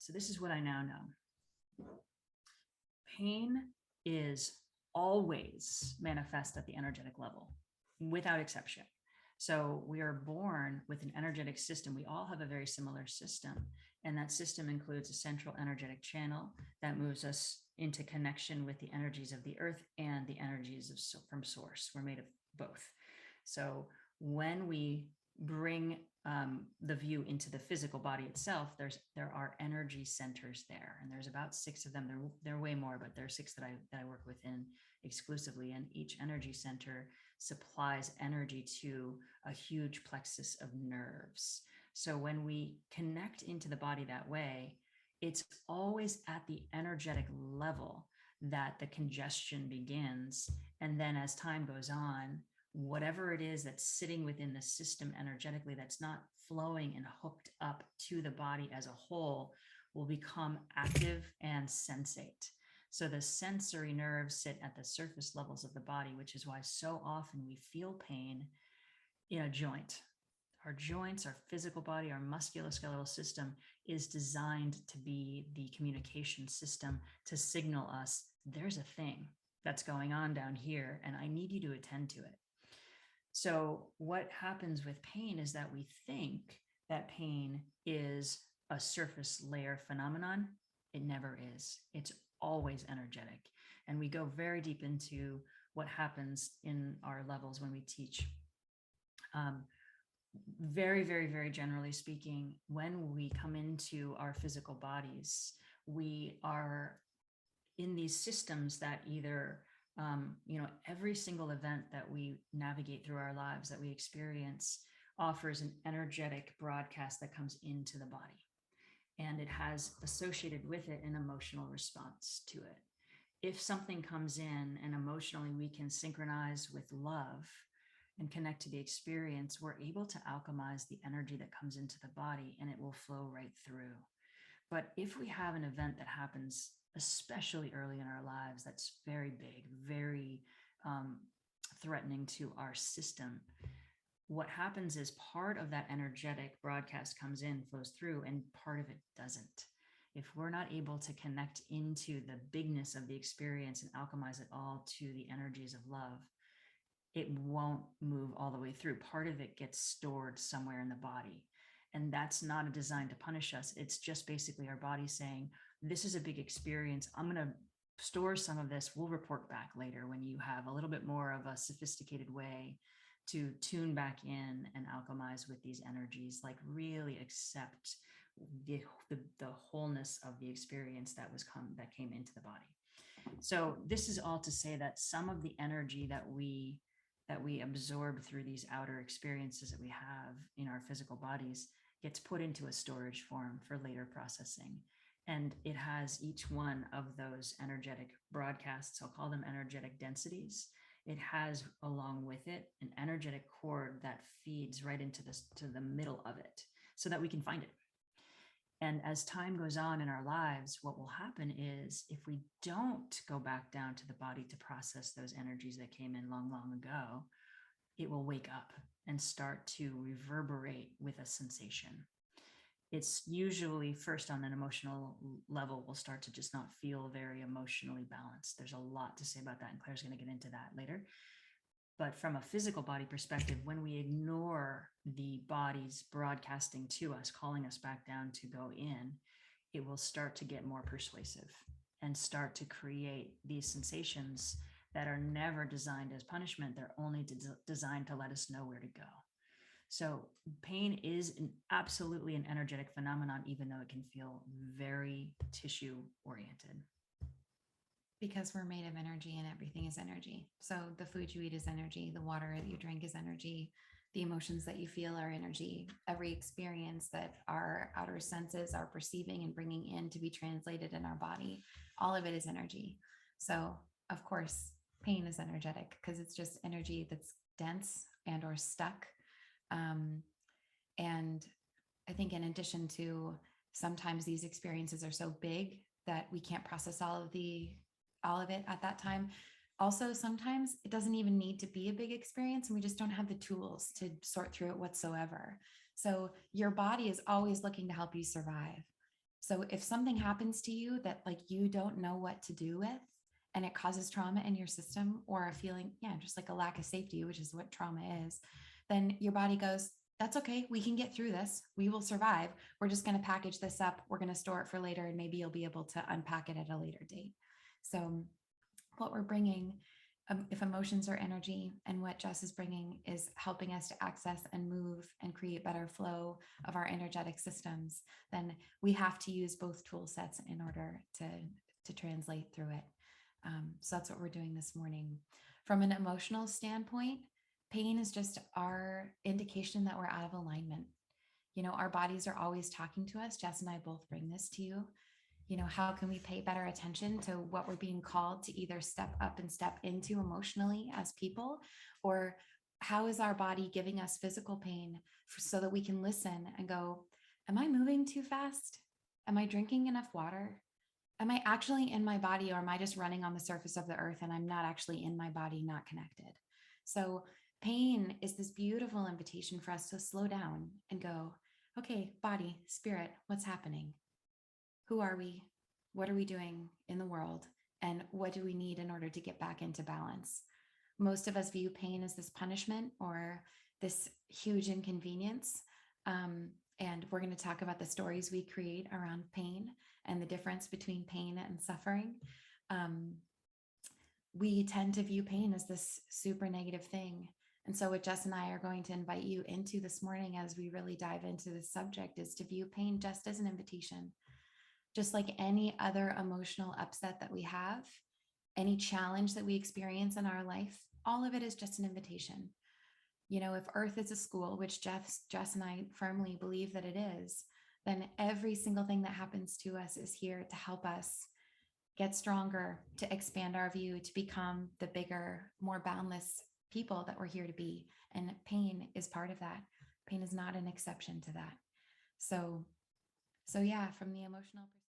So this is what I now know. Pain is always manifest at the energetic level, without exception. So we are born with an energetic system. We all have a very similar system. And that system includes a central energetic channel that moves us into connection with the energies of the earth and the energies from source. We're made of both. So when we bring the view into the physical body itself, there are energy centers there, and there's about 6 of them. There are way more, but there are 6 that I work within exclusively, and each energy center supplies energy to a huge plexus of nerves. So when we connect into the body that way, it's always at the energetic level that the congestion begins, and then as time goes on, whatever it is that's sitting within the system energetically that's not flowing and hooked up to the body as a whole will become active and sensate. So the sensory nerves sit at the surface levels of the body, which is why so often we feel pain in a joint. Our joints, our physical body, our musculoskeletal system is designed to be the communication system to signal us there's a thing that's going on down here and I need you to attend to it. So what happens with pain is that we think that pain is a surface layer phenomenon. It never is. It's always energetic. And we go very deep into what happens in our levels when we teach. Very, very, very generally speaking, when we come into our physical bodies, we are in these systems that either every single event that we navigate through our lives, that we experience, offers an energetic broadcast that comes into the body. And it has associated with it an emotional response to it. If something comes in and emotionally we can synchronize with love and connect to the experience, we're able to alchemize the energy that comes into the body and it will flow right through. But if we have an event that happens especially early in our lives, that's very big, very threatening to our system, what happens is part of that energetic broadcast comes in, flows through, and part of it doesn't. If we're not able to connect into the bigness of the experience and alchemize it all to the energies of love, it won't move all the way through. Part of it gets stored somewhere in the body. And that's not a design to punish us. It's just basically our body saying, this is a big experience. I'm going to store some of this. We'll report back later when you have a little bit more of a sophisticated way to tune back in and alchemize with these energies, like really accept the wholeness of the experience that came into the body. So this is all to say that some of the energy that we absorb through these outer experiences that we have in our physical bodies gets put into a storage form for later processing. And it has each one of those energetic broadcasts, I'll call them energetic densities. It has along with it an energetic cord that feeds right into the middle of it so that we can find it. And as time goes on in our lives, what will happen is if we don't go back down to the body to process those energies that came in long, long ago, it will wake up and start to reverberate with a sensation. It's usually first on an emotional level, we'll start to just not feel very emotionally balanced. There's a lot to say about that, and Claire's going to get into that later. But from a physical body perspective, when we ignore the body's broadcasting to us, calling us back down to go in, it will start to get more persuasive and start to create these sensations that are never designed as punishment. They're only designed to let us know where to go. So pain is absolutely an energetic phenomenon, even though it can feel very tissue oriented. Because we're made of energy and everything is energy. So the food you eat is energy. The water that you drink is energy. The emotions that you feel are energy. Every experience that our outer senses are perceiving and bringing in to be translated in our body, all of it is energy. So of course, pain is energetic because it's just energy that's dense and or stuck. And I think in addition to sometimes these experiences are so big that we can't process all of it at that time. Also, sometimes it doesn't even need to be a big experience and we just don't have the tools to sort through it whatsoever. So your body is always looking to help you survive. So if something happens to you that like you don't know what to do with, and it causes trauma in your system or a feeling, yeah, just like a lack of safety, which is what trauma is, then your body goes, that's okay. We can get through this. We will survive. We're just going to package this up. We're going to store it for later, and maybe you'll be able to unpack it at a later date. So, what we're bringing, if emotions are energy, and what Jess is bringing is helping us to access and move and create better flow of our energetic systems, then we have to use both tool sets in order to translate through it. So that's what we're doing this morning. From an emotional standpoint, pain is just our indication that we're out of alignment. You know, our bodies are always talking to us. Jess and I both bring this to you. You know, how can we pay better attention to what we're being called to either step up and step into emotionally as people, or how is our body giving us physical pain so that we can listen and go, am I moving too fast? Am I drinking enough water? Am I actually in my body, or am I just running on the surface of the earth and I'm not actually in my body, not connected? So pain is this beautiful invitation for us to slow down and go, okay, body, spirit, what's happening? Who are we? What are we doing in the world? And what do we need in order to get back into balance? Most of us view pain as this punishment or this huge inconvenience. And we're going to talk about the stories we create around pain and the difference between pain and suffering. Um, we tend to view pain as this super negative thing. And so, what Jess and I are going to invite you into this morning as we really dive into this subject is to view pain just as an invitation. Just like any other emotional upset that we have, any challenge that we experience in our life, all of it is just an invitation. You know, if Earth is a school, which Jess and I firmly believe that it is, then every single thing that happens to us is here to help us get stronger, to expand our view, to become the bigger, more boundless people that we're here to be. And pain is part of that. Pain is not an exception to that. So, so yeah, from the emotional perspective.